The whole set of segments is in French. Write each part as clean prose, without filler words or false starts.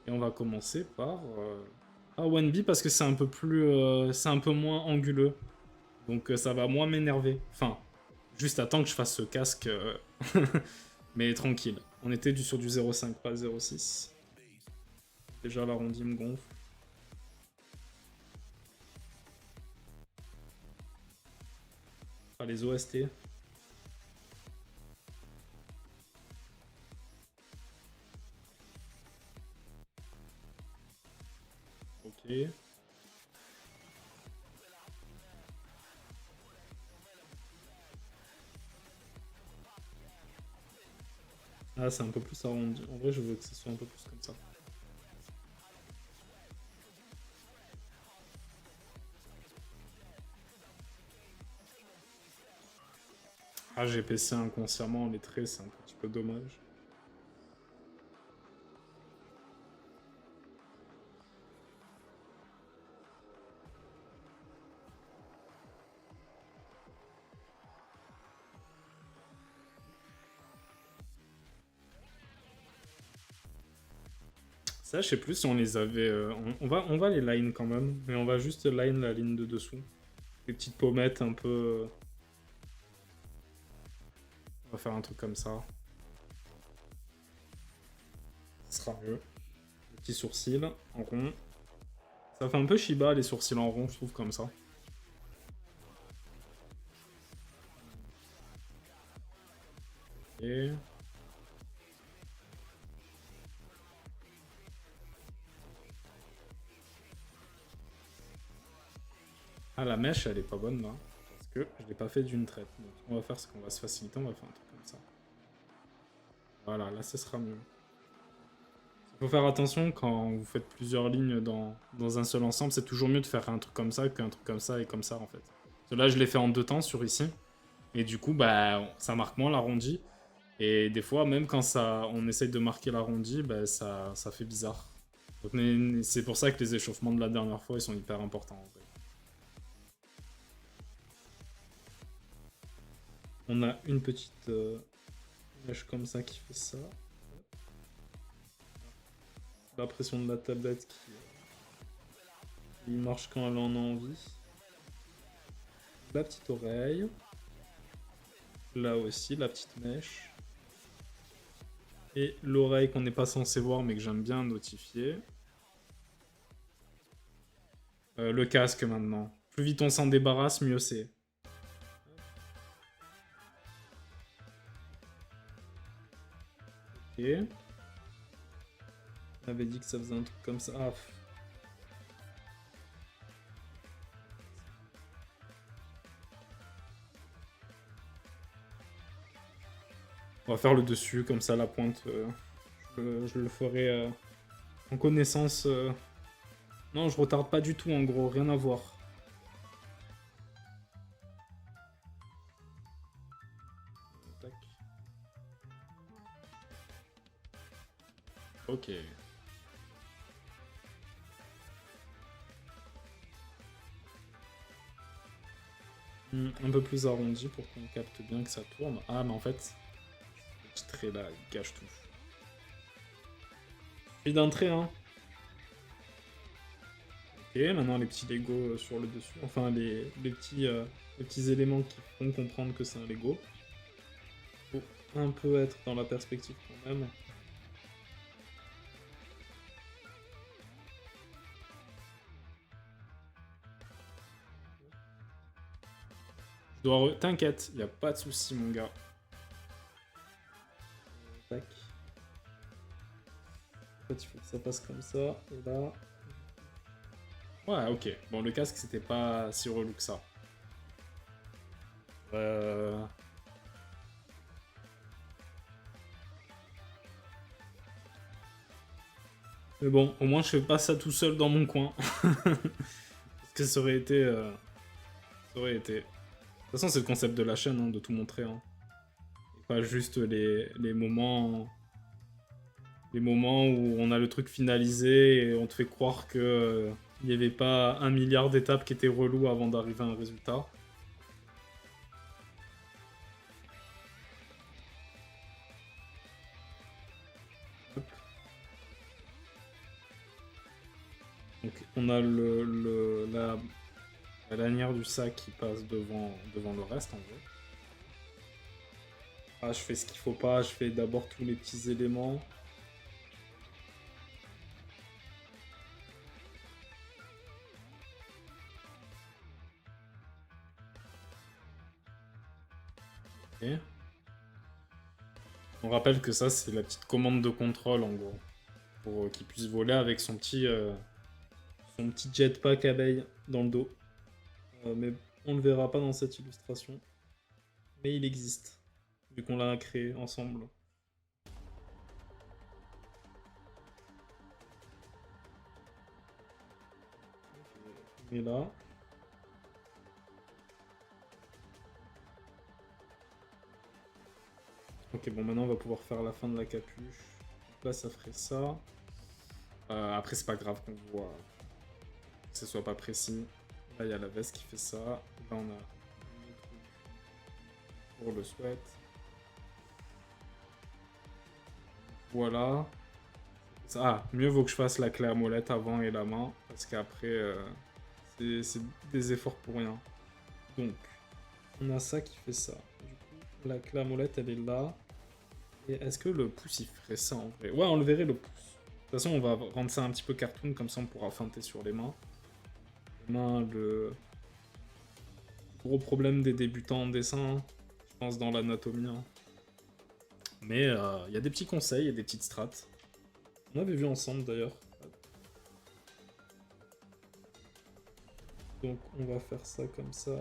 Et on va commencer par 1B parce que c'est un peu plus, c'est un peu moins anguleux. Donc ça va moins m'énerver. Enfin, juste attends que je fasse ce casque. Mais tranquille. On était sur du 0,5, pas 0,6. Déjà l'arrondi me gonfle. Ah, les OST. Ok. Ah, c'est un peu plus arrondi. En vrai, je veux que ce soit un peu plus comme ça. Ah, j'ai baissé inconsciemment les traits, c'est un petit peu dommage. Ça, je sais plus si on les avait. On va les line quand même, mais on va juste line la ligne de dessous. Des petites pommettes un peu. On va faire un truc comme ça. Ce sera mieux. Les petits sourcils en rond. Ça fait un peu Shiba les sourcils en rond, je trouve, comme ça. Et. Ah, la mèche, elle est pas bonne là. Parce que je l'ai pas fait d'une traite. Donc, ce qu'on va faire, c'est qu'on va se faciliter, on va faire un truc comme ça. Voilà, là, ce sera mieux. Il faut faire attention quand vous faites plusieurs lignes dans un seul ensemble. C'est toujours mieux de faire un truc comme ça qu'un truc comme ça et comme ça, en fait. Parce que là, je l'ai fait en deux temps sur ici. Et du coup, bah, ça marque moins l'arrondi. Et des fois, même quand on essaye de marquer l'arrondi, bah, ça fait bizarre. Donc, c'est pour ça que les échauffements de la dernière fois, ils sont hyper importants, en vrai. On a une petite mèche comme ça qui fait ça. La pression de la tablette qui marche quand elle en a envie. La petite oreille. Là aussi, la petite mèche. Et l'oreille qu'on n'est pas censé voir mais que j'aime bien notifier. Le casque maintenant. Plus vite on s'en débarrasse, mieux c'est. Ok. On avait dit que ça faisait un truc comme ça. Ah. On va faire le dessus, comme ça la pointe, je le ferai en connaissance. Non, je retarde pas du tout en gros, rien à voir. Tac. Ok. Un peu plus arrondi pour qu'on capte bien que ça tourne. Ah, mais en fait, le petit trait là, il gâche tout. Puis d'un trait, hein. Ok, maintenant les petits Lego sur le dessus. Enfin, les petits éléments qui font comprendre que c'est un Lego. Faut un peu être dans la perspective quand même. T'inquiète, y a pas de souci, mon gars. Tac. En fait, il faut que ça passe comme ça. Et là. Ouais, ok. Bon, le casque, c'était pas si relou que ça. Euh... Mais bon, au moins, je fais pas ça tout seul dans mon coin. Parce que ça aurait été. Ça aurait été. De toute façon, c'est le concept de la chaîne, hein, de tout montrer. Hein. Et pas juste les moments. Les moments où on a le truc finalisé et on te fait croire que il n'y avait pas un milliard d'étapes qui étaient reloues avant d'arriver à un résultat. Donc on a la lanière du sac qui passe devant le reste en gros. Ah, je fais ce qu'il faut pas, je fais d'abord tous les petits éléments. Ok. On rappelle que ça c'est la petite commande de contrôle en gros. Pour qu'il puisse voler avec son petit jetpack abeille dans le dos. Mais on ne le verra pas dans cette illustration. Mais il existe, vu qu'on l'a créé ensemble. Et là. Ok, bon, maintenant on va pouvoir faire la fin de la capuche. Donc là, ça ferait ça. Après, c'est pas grave qu'on voit que ce soit pas précis. Là, il y a la veste qui fait ça. Là, on a pour le sweat. Voilà. Ah, mieux vaut que je fasse la clé à molette avant et la main. Parce qu'après, c'est des efforts pour rien. Donc, on a ça qui fait ça. Du coup, la clé à molette, elle est là. Et est-ce que le pouce, il ferait ça en vrai? Ouais, on le verrait le pouce. De toute façon, on va rendre ça un petit peu cartoon, comme ça on pourra feinter sur les mains. Les mains, le gros problème des débutants en dessin, je pense, dans l'anatomie. Hein. Mais il y a des petits conseils et des petites strates. On avait vu ensemble d'ailleurs. Donc on va faire ça comme ça,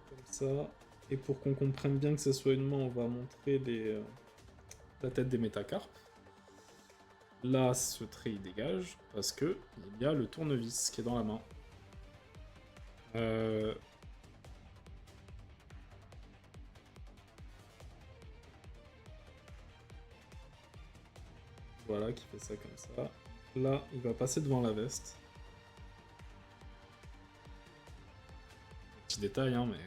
comme ça. Et pour qu'on comprenne bien que ce soit une main, on va montrer la tête des métacarpes. Là, ce trait il dégage parce que il y a le tournevis qui est dans la main. Voilà, qui fait ça comme ça. Là, il va passer devant la veste. Petit détail, hein, mais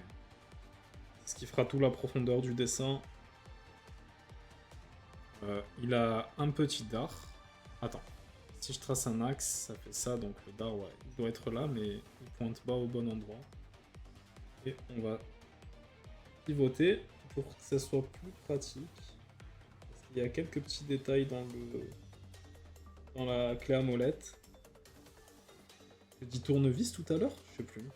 ce qui fera tout la profondeur du dessin. Il a un petit dard. Attends. Si je trace un axe, ça fait ça, donc le dard, ouais, il doit être là, mais il pointe pas au bon endroit. Et on va pivoter pour que ça soit plus pratique. Parce qu'il y a quelques petits détails dans la clé à molette. J'ai dit tournevis tout à l'heure? Je sais plus.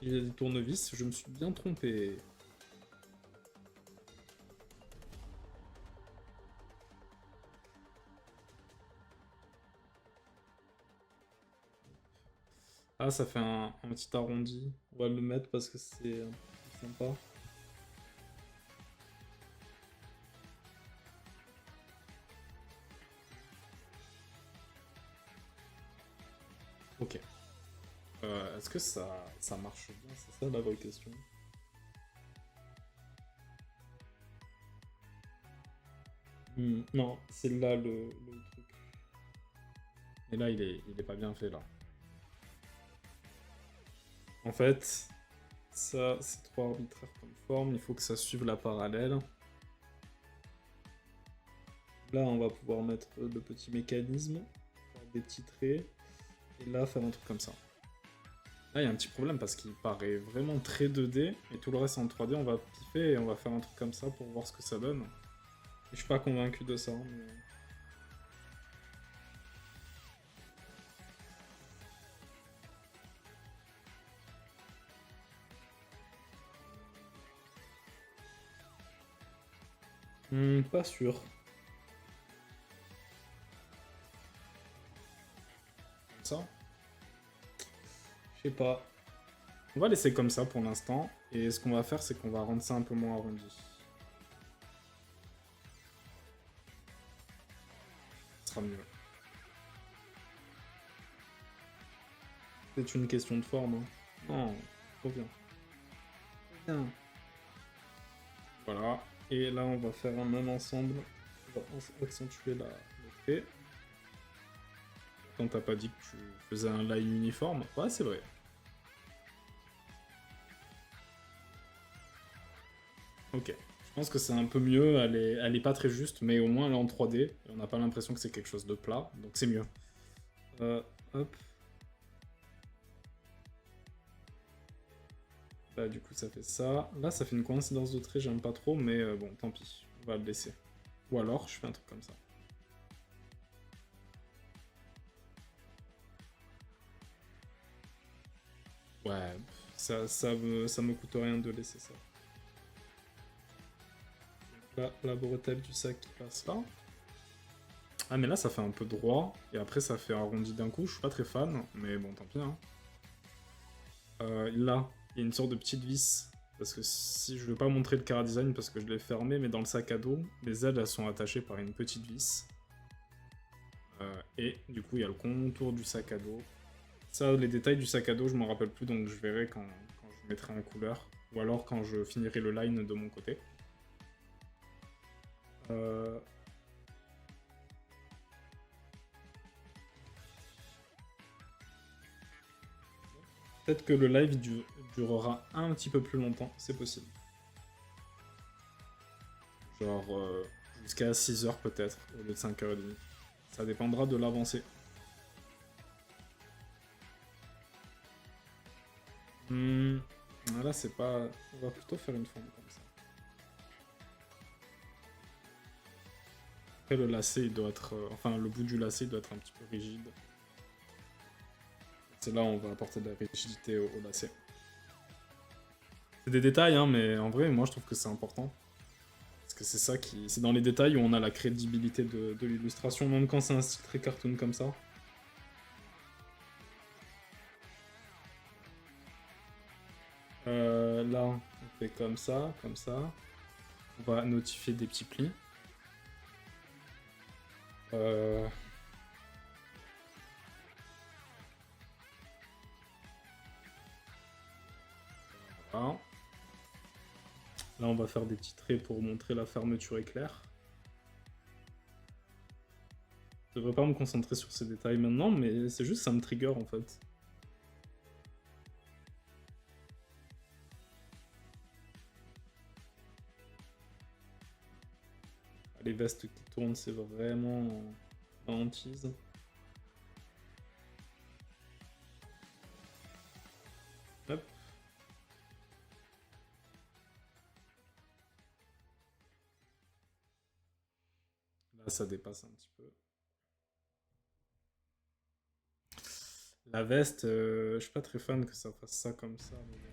Il a dit tournevis, je me suis bien trompé. Ah, ça fait un petit arrondi. On va le mettre parce que c'est un peu plus sympa. Ok. Est-ce que ça marche bien? C'est ça la vraie question. Non, c'est là le truc. Et là, il est pas bien fait là. En fait, ça, c'est trop arbitraire comme forme. Il faut que ça suive la parallèle. Là, on va pouvoir mettre le petit mécanisme, faire des petits traits, et là, faire un truc comme ça. Là, il y a un petit problème parce qu'il paraît vraiment très 2D, et tout le reste en 3D, on va piffer et on va faire un truc comme ça pour voir ce que ça donne. Et je suis pas convaincu de ça, mais... pas sûr. Comme ça? Je sais pas. On va laisser comme ça pour l'instant, et ce qu'on va faire, c'est qu'on va rendre ça un peu moins arrondi. Ce sera mieux. C'est une question de forme. Hein. Non, trop bien. Trop bien. Voilà. Et là, on va faire un même ensemble. On va accentuer le trait. Quand t'as pas dit que tu faisais un line uniforme. Ouais, c'est vrai. Ok. Je pense que c'est un peu mieux. Elle est pas très juste, mais au moins elle est en 3D. Et on n'a pas l'impression que c'est quelque chose de plat. Donc c'est mieux. Hop. Là, du coup, ça fait ça. Là, ça fait une coïncidence de trait, j'aime pas trop, mais bon, tant pis. On va le laisser. Ou alors, je fais un truc comme ça. Ouais, ça me coûte rien de laisser ça. Là, la bretelle du sac qui passe là. Ah, mais là, ça fait un peu droit. Et après, ça fait arrondi d'un coup. Je suis pas très fan, mais bon, tant pis. Hein. Là, il y a une sorte de petite vis. Parce que si je veux pas montrer le chara-design parce que je l'ai fermé, mais dans le sac à dos, les ailes elles sont attachées par une petite vis. Et du coup, il y a le contour du sac à dos. Ça, les détails du sac à dos, je m'en rappelle plus, donc je verrai quand je mettrai en couleur. Ou alors quand je finirai le line de mon côté. Euh... Peut-être que le live durera un petit peu plus longtemps, c'est possible. Genre jusqu'à 6h peut-être, au lieu de 5h30. Ça dépendra de l'avancée. Là, c'est pas... On va plutôt faire une forme comme ça. Après, le lacet, il doit être... Enfin, le bout du lacet, il doit être un petit peu rigide. C'est là où on va apporter de la rigidité au lacet. C'est des détails, hein, mais en vrai, moi, je trouve que c'est important. Parce que c'est ça qui... C'est dans les détails où on a la crédibilité de l'illustration, même quand c'est un style très cartoon comme ça. Là, on fait comme ça, comme ça. On va notifier des petits plis. Voilà. Là, on va faire des petits traits pour montrer la fermeture éclair. Je devrais pas me concentrer sur ces détails maintenant, mais c'est juste ça me trigger en fait. Les vestes qui tournent, c'est vraiment la hantise. Hop. Là, ça dépasse un petit peu. La veste, je suis pas très fan que ça fasse ça comme ça. Mais bon.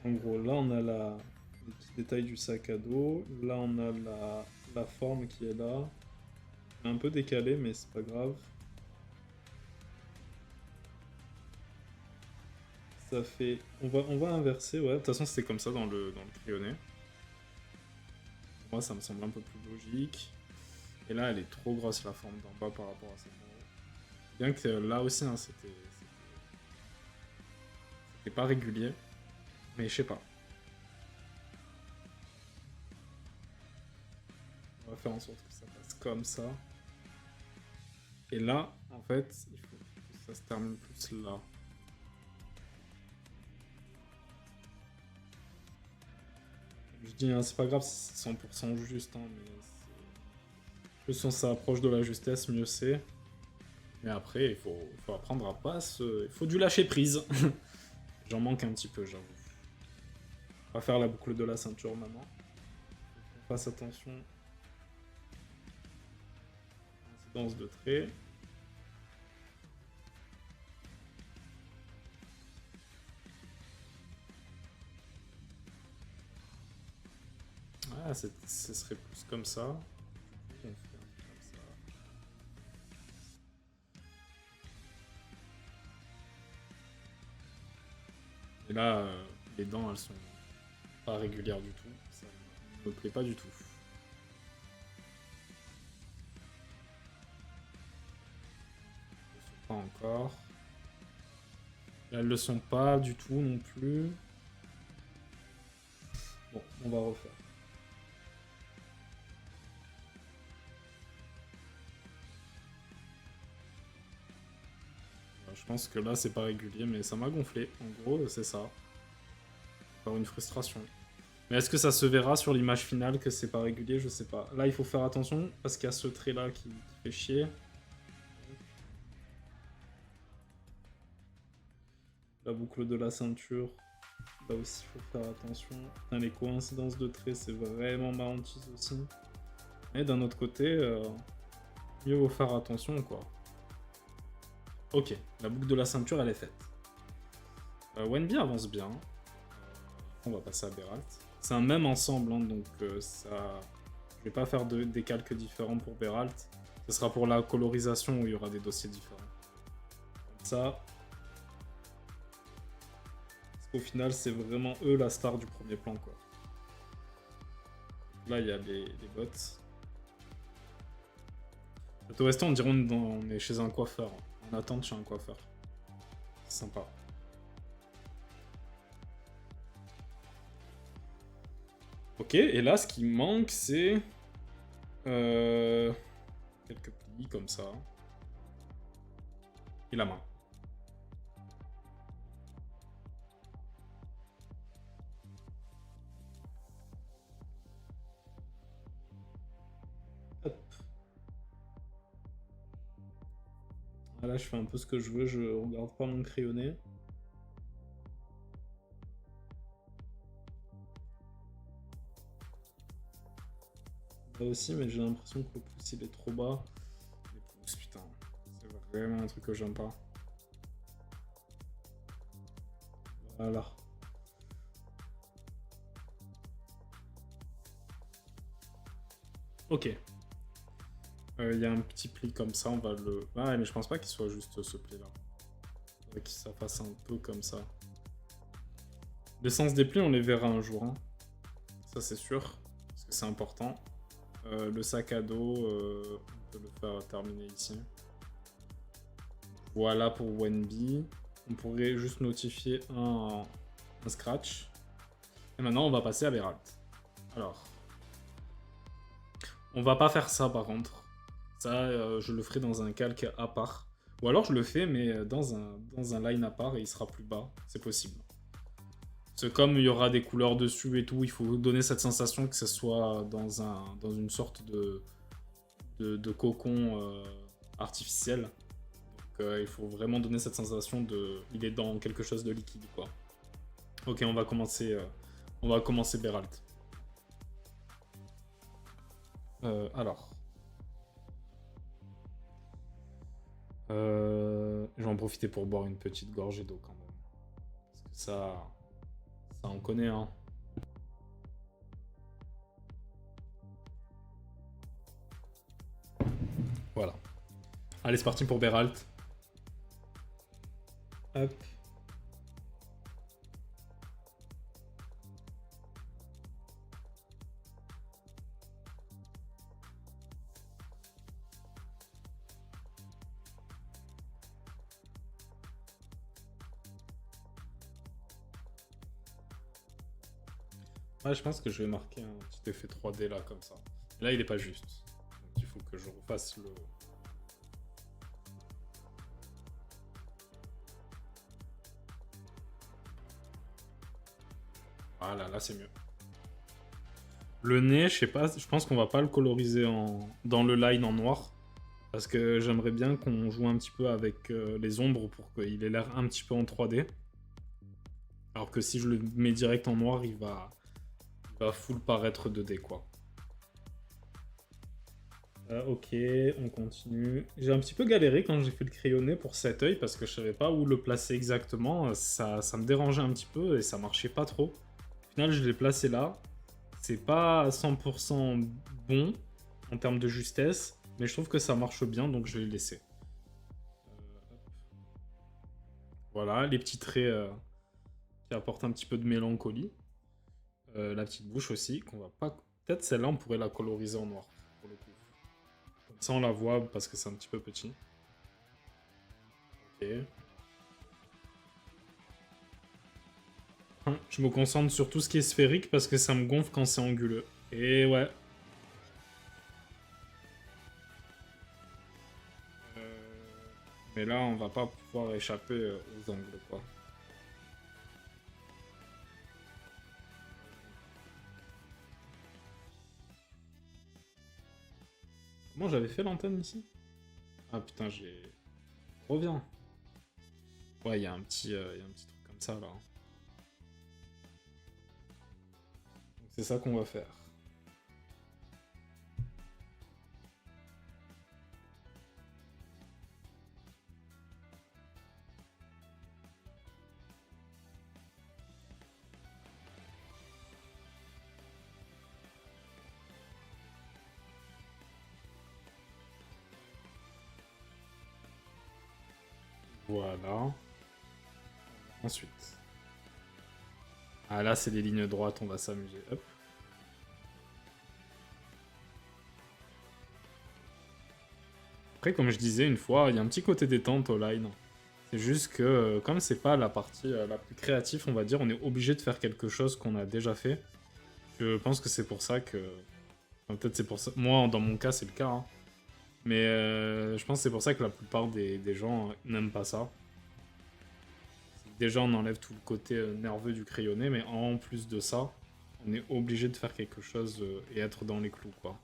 En gros, là, on a les petits détails du sac à dos. Là, on a la forme qui est là. Un peu décalée, mais c'est pas grave. Ça fait... On va inverser, ouais. De toute façon, c'était comme ça dans le crayonné. Moi, ça me semble un peu plus logique. Et là, elle est trop grosse, la forme d'en bas par rapport à celle d'en haut. Bien que là aussi, hein, c'était pas régulier. Mais je sais pas. On va faire en sorte que ça passe comme ça. Et là, en fait, il faut que ça se termine plus là. Je dis, hein, c'est pas grave si c'est 100% juste, hein, mais plus on s'approche de la justesse, mieux c'est. Mais après, faut apprendre à pas se... Il faut du lâcher prise. J'en manque un petit peu, j'avoue. On va faire la boucle de la ceinture maintenant. On fasse attention. Incidence de trait. Ah, ce serait plus comme ça. On fait un truc comme ça. Et là, les dents, elles sont pas régulières du tout. Ça me plaît pas du tout. Elles sont pas encore. Elles le sont pas du tout non plus. Bon, on va refaire. Je pense que là, c'est pas régulier, mais ça m'a gonflé. En gros, c'est ça. Par une frustration. Mais est-ce que ça se verra sur l'image finale que c'est pas régulier? Je sais pas. Là, il faut faire attention parce qu'il y a ce trait là qui fait chier. La boucle de la ceinture. Là aussi, il faut faire attention. Putain, les coïncidences de traits, c'est vraiment marrantise aussi. Mais d'un autre côté, mieux vaut faire attention, quoi. Ok, la boucle de la ceinture, elle est faite. Wenby avance bien. On va passer à Beralt. C'est un même ensemble, hein, donc ça... Je vais pas faire des calques différents pour Beralt. Ce sera pour la colorisation où il y aura des dossiers différents. Comme ça... Parce qu'au final, c'est vraiment eux la star du premier plan, quoi. Là, il y a les bots. Au restant, on dirait on est chez un coiffeur. En attente chez un coiffeur. C'est sympa. Ok, et là, ce qui manque, c'est... quelques plis comme ça. Et la main. Hop. Là, je fais un peu ce que je veux, je regarde pas mon crayonné. Là aussi, mais j'ai l'impression que le pouce il est trop bas. Les pouces, putain, c'est vraiment un truc que j'aime pas. Voilà. Ok. Il y a un petit pli comme ça, on va le... Ah, mais je pense pas qu'il soit juste ce pli là. Il faudrait que ça fasse un peu comme ça. Les sens des plis, on les verra un jour. Hein. Ça, c'est sûr. Parce que c'est important. Le sac à dos, on peut le faire terminer ici. Voilà pour Wenby. On pourrait juste notifier un scratch. Et maintenant, on va passer à Beralt. Alors. On va pas faire ça, par contre. Ça, je le ferai dans un calque à part. Ou alors, je le fais, mais dans un line à part et il sera plus bas. C'est possible. Parce que comme il y aura des couleurs dessus et tout, il faut donner cette sensation que ce soit dans une sorte de cocon artificiel. Donc il faut vraiment donner cette sensation de... Il est dans quelque chose de liquide, quoi. Ok, on va commencer Beralt. Alors... je vais en profiter pour boire une petite gorgée d'eau quand même. Parce que ça on connaît, hein. Voilà. Allez, c'est parti pour Beralt. Hop. Ouais, je pense que je vais marquer un petit effet 3D là, comme ça. Là, il est pas juste. Donc, il faut que je refasse le... Voilà, là, c'est mieux. Le nez, je sais pas, je pense qu'on va pas le coloriser dans le line en noir. Parce que j'aimerais bien qu'on joue un petit peu avec les ombres pour qu'il ait l'air un petit peu en 3D. Alors que si je le mets direct en noir, il va full paraître 2D, quoi. Ok, on continue. J'ai un petit peu galéré quand j'ai fait le crayonné pour cet œil parce que je savais pas où le placer exactement. Ça me dérangeait un petit peu et ça marchait pas trop. Au final, je l'ai placé là. C'est pas 100% bon en termes de justesse, mais je trouve que ça marche bien, donc je vais le laisser. Voilà, les petits traits qui apportent un petit peu de mélancolie. La petite bouche aussi, qu'on va pas... Peut-être celle-là, on pourrait la coloriser en noir, pour le coup. Comme ça, on la voit parce que c'est un petit peu petit. Ok. Je me concentre sur tout ce qui est sphérique parce que ça me gonfle quand c'est anguleux. Et ouais. Mais là, on va pas pouvoir échapper aux angles, quoi. Comment j'avais fait l'antenne ici? Ah putain, j'ai... Reviens. Ouais, il y a un petit truc comme ça, là. Donc c'est ça qu'on va faire. Voilà. Ensuite. Ah là, c'est des lignes droites, on va s'amuser. Hop. Après, comme je disais une fois, il y a un petit côté détente au line. C'est juste que, comme c'est pas la partie la plus créative, on va dire, on est obligé de faire quelque chose qu'on a déjà fait. Je pense que c'est pour ça que... Enfin, peut-être c'est pour ça... Moi, dans mon cas, c'est le cas. Hein. Mais je pense que c'est pour ça que la plupart des gens n'aiment pas ça. Déjà, on enlève tout le côté nerveux du crayonné, mais en plus de ça, on est obligé de faire quelque chose et être dans les clous, quoi.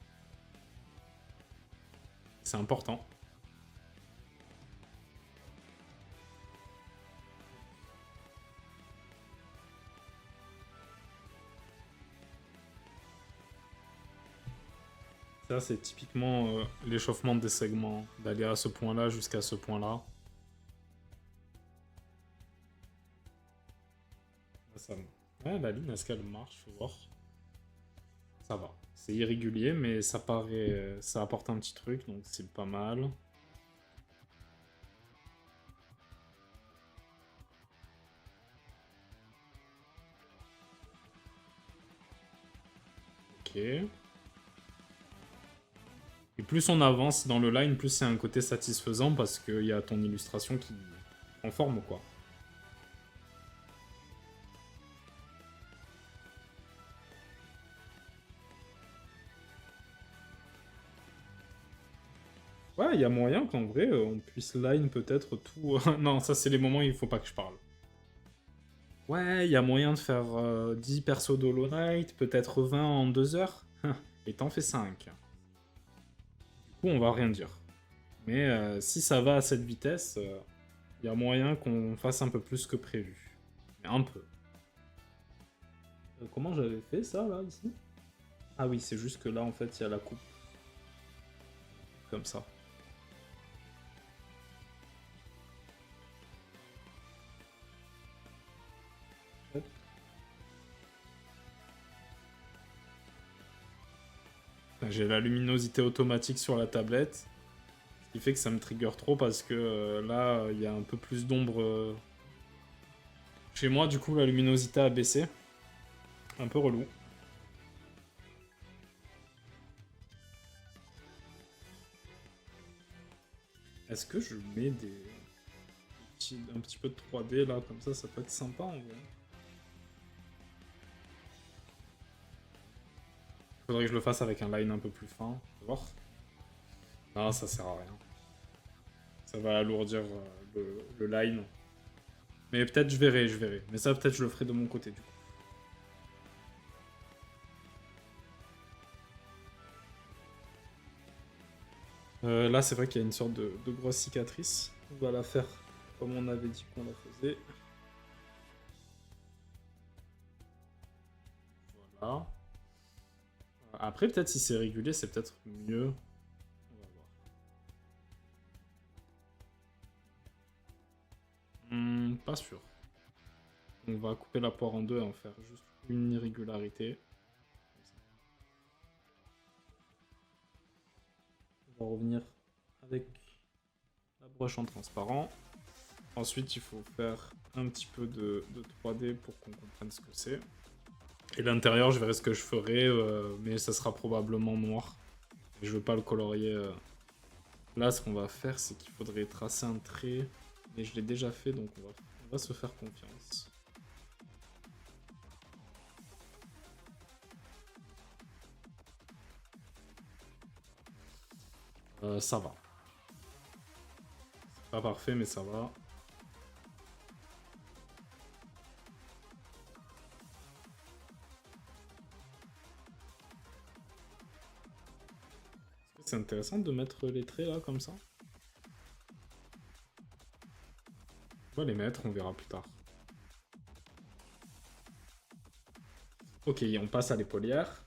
C'est important. Ça, c'est typiquement l'échauffement des segments, d'aller à ce point-là jusqu'à ce point-là. Ça... Ouais, la ligne, est-ce qu'elle marche? Faut voir. Ça va. C'est irrégulier, mais ça paraît... ça apporte un petit truc, donc c'est pas mal. Ok. Et plus on avance dans le line, plus c'est un côté satisfaisant parce qu'il y a ton illustration qui prend forme, quoi. Ouais, il y a moyen qu'en vrai, on puisse line peut-être tout... non, ça c'est les moments où il faut pas que je parle. Ouais, il y a moyen de faire 10 persos d'Hollow Knight, peut-être 20 en 2 heures. Et t'en fais 5. Du coup, on va rien dire. Mais si ça va à cette vitesse, il y a moyen qu'on fasse un peu plus que prévu. Mais un peu. Comment j'avais fait ça, là, ici? Ah oui, c'est juste que là, en fait, il y a la coupe. Comme ça. Hop. J'ai la luminosité automatique sur la tablette. Ce qui fait que ça me trigger trop parce que là, il y a un peu plus d'ombre. Chez moi, du coup, la luminosité a baissé. Un peu relou. Est-ce que je mets un petit peu de 3D là, comme ça peut être sympa en vrai. Faudrait que je le fasse avec un line un peu plus fin. Tu vas voir. Non, ça sert à rien. Ça va alourdir le line. Mais peut-être je verrai, je verrai. Mais ça, peut-être je le ferai de mon côté du coup. Là, c'est vrai qu'il y a une sorte de grosse cicatrice. On va la faire comme on avait dit qu'on la faisait. Voilà. Après, peut-être si c'est régulier, c'est peut-être mieux. On va voir. Pas sûr. On va couper la poire en deux et en faire juste une irrégularité. On va revenir avec la broche en transparent. Ensuite, il faut faire un petit peu de 3D pour qu'on comprenne ce que c'est. Et l'intérieur, je verrai ce que je ferai, mais ça sera probablement noir. Et je veux pas le colorier. Là, ce qu'on va faire, c'est qu'il faudrait tracer un trait. Mais je l'ai déjà fait, donc on va se faire confiance. Ça va. C'est pas parfait, mais ça va. C'est intéressant de mettre les traits là, comme ça. On va les mettre, on verra plus tard. Ok, on passe à l'épaulière.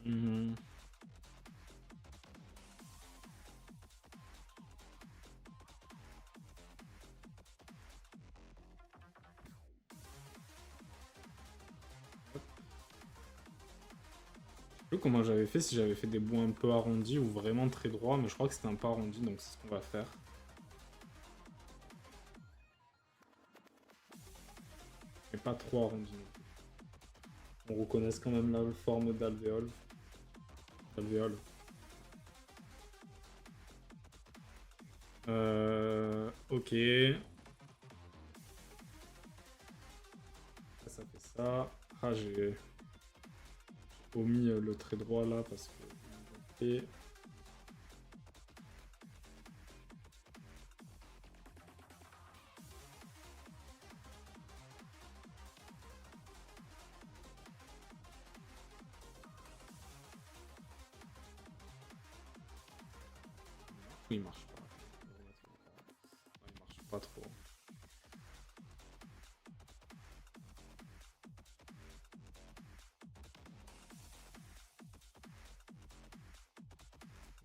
Mhm. Je sais plus comment j'avais fait, si j'avais fait des bouts un peu arrondis ou vraiment très droits, mais je crois que c'était un peu arrondi, donc c'est ce qu'on va faire. Mais pas trop arrondi non plus. On reconnaisse quand même la forme d'alvéole. Alvéole. Ok. Ça fait ça. Ah, j'ai omis le trait droit là parce que... Et... Il marche pas. Il marche pas trop.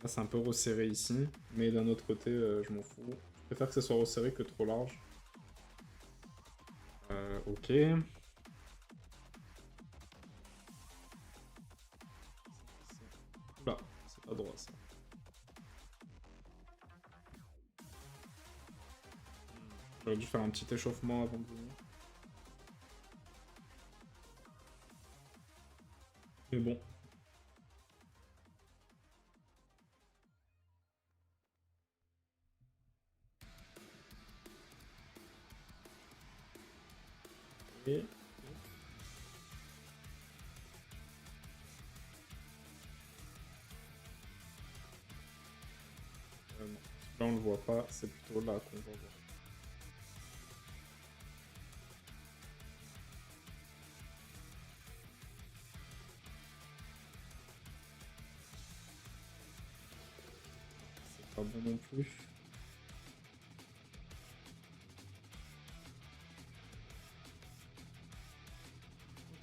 Là, c'est un peu resserré ici, mais d'un autre côté, je m'en fous. Je préfère que ce soit resserré que trop large. Ok. Oula, c'est pas droit ça. J'aurais dû faire un petit échauffement avant de venir. Mais bon. Et... non. Là, on le voit pas, c'est plutôt là qu'on va voir. C'est pas bon non plus.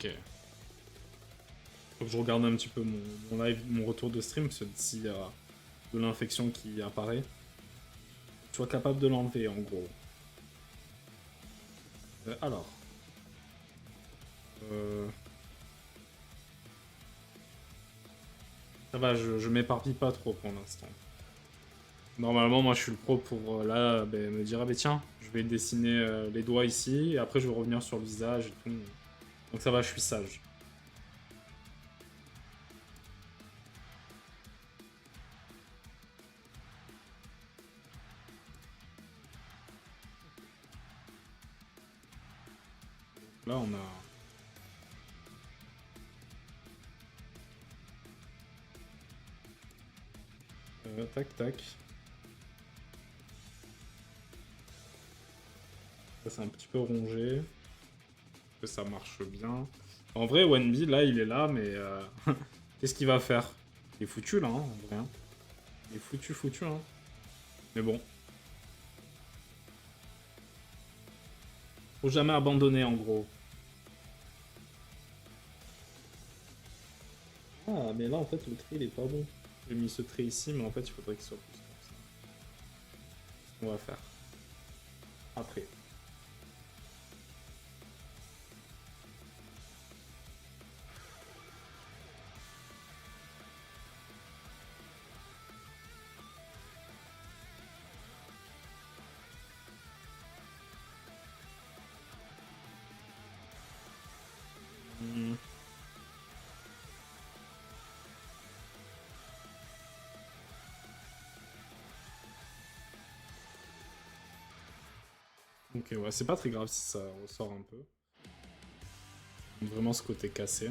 Ok. Faut que je regarde un petit peu mon live, mon retour de stream, parce que s'il y a de l'infection qui apparaît, tu sois capable de l'enlever en gros. Alors. Euh... Ça va, je m'éparpille pas trop pour l'instant. Normalement, moi je suis le pro pour là ben, me dire ah ben tiens, je vais dessiner les doigts ici, et après je vais revenir sur le visage et tout. Donc ça va, je suis sage. Là on a... tac tac. Ça c'est un petit peu rongé. Que ça marche bien. En vrai, Wenby, là, il est là, mais qu'est-ce qu'il va faire? Il est foutu, là, hein, en vrai. Hein. Il est foutu, foutu, hein. Mais bon. Faut jamais abandonner, en gros. Ah, mais là, en fait, le trait, il est pas bon. J'ai mis ce trait ici, mais en fait, il faudrait qu'il soit plus comme ça. C'est ce qu'on va faire. Après. Hmm. Ok, ouais, c'est pas très grave si ça ressort un peu. Vraiment ce côté cassé.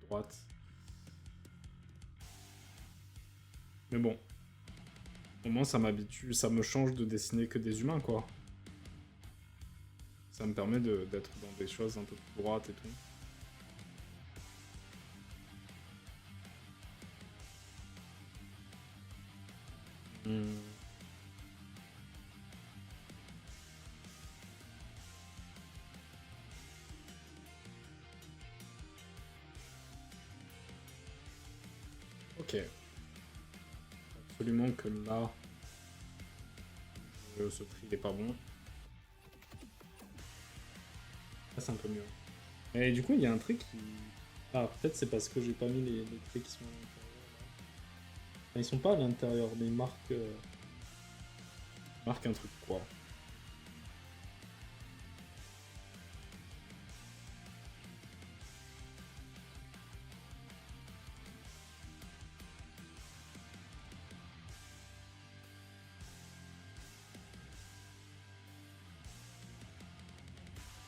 droite. Mais bon. Au moins, ça m'habitue, ça me change de dessiner que des humains, quoi. Ça me permet d'être dans des choses un peu plus droites et tout. Ok. Absolument que là, ce tri n'est pas bon. Là, c'est un peu mieux. Et du coup, il y a un truc qui... Ah, peut-être c'est parce que j'ai pas mis les traits qui sont à l'intérieur. Enfin, ils sont pas à l'intérieur, mais ils marquent... marquent un truc, quoi.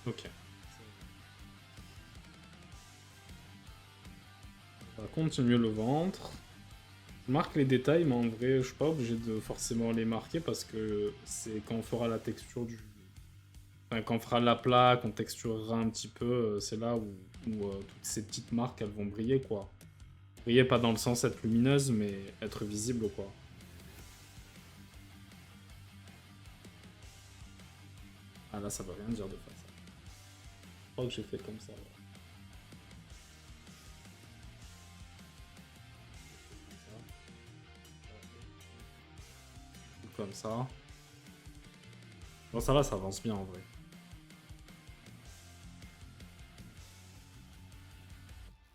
Ok. On va continuer le ventre. Je marque les détails, mais en vrai, je suis pas obligé de forcément les marquer parce que c'est quand on fera la texture du... Enfin, quand on fera la plaque, on texturera un petit peu, c'est là où toutes ces petites marques, elles vont briller, quoi. Briller pas dans le sens être lumineuse, mais être visible, quoi. Ah là, ça veut rien dire de faire ça. Je crois que j'ai fait comme ça, ouais. Comme ça. Bon, ça va, ça avance bien en vrai.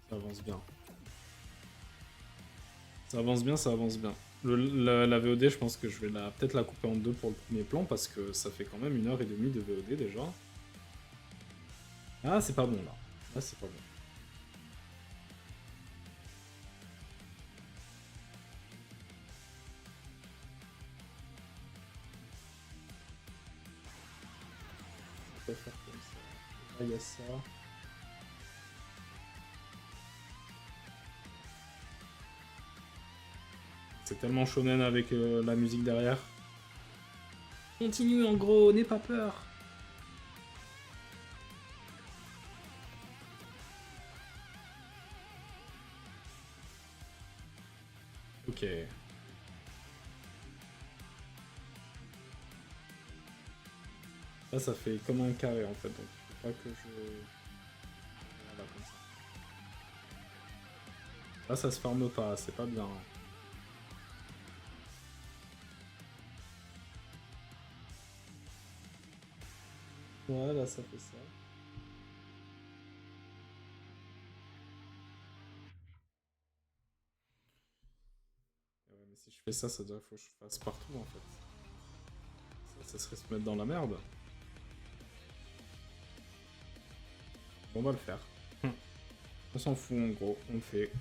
Ça avance bien. Ça avance bien, ça avance bien. La VOD, je pense que je vais peut-être la couper en deux pour le premier plan parce que ça fait quand même 1h30 de VOD déjà. Ah, c'est pas bon là. Là, c'est pas bon. On peut faire comme ça. Là, il y a ça. C'est tellement shonen avec la musique derrière. Continue en gros, n'aie pas peur. Ok. Là, ça fait comme un carré en fait, donc il faut pas que je... Voilà, comme ça. Là, ça se forme pas, c'est pas bien. Voilà, ça fait ça. Ouais, mais si je fais ça, ça veut dire qu'il faut que je fasse partout en fait. Ça serait se mettre dans la merde. Bon, on va le faire. On s'en fout en gros, on le fait.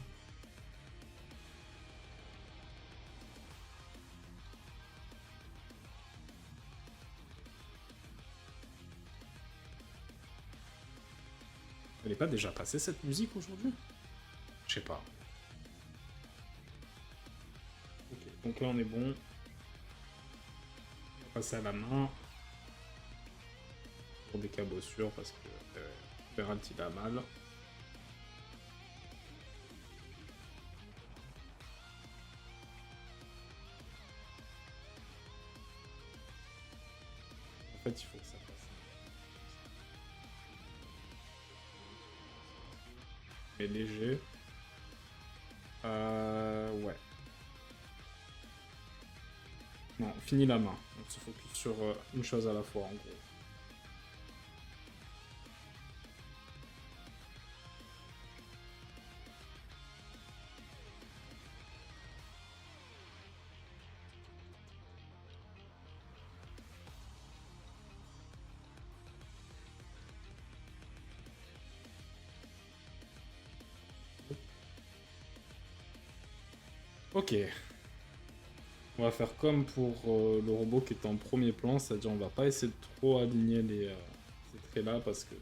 Elle est pas déjà passée cette musique aujourd'hui? Je sais pas. Ok, donc là on est bon. On va passer à la main. Pour des cabossures parce que Ferralt il a mal. En fait, il faut que ça passe. Mais léger. Ouais. Non, on finit la main. On se focus sur une chose à la fois, en gros. Ok. On va faire comme pour le robot qui est en premier plan, c'est-à-dire on va pas essayer de trop aligner ces traits-là parce que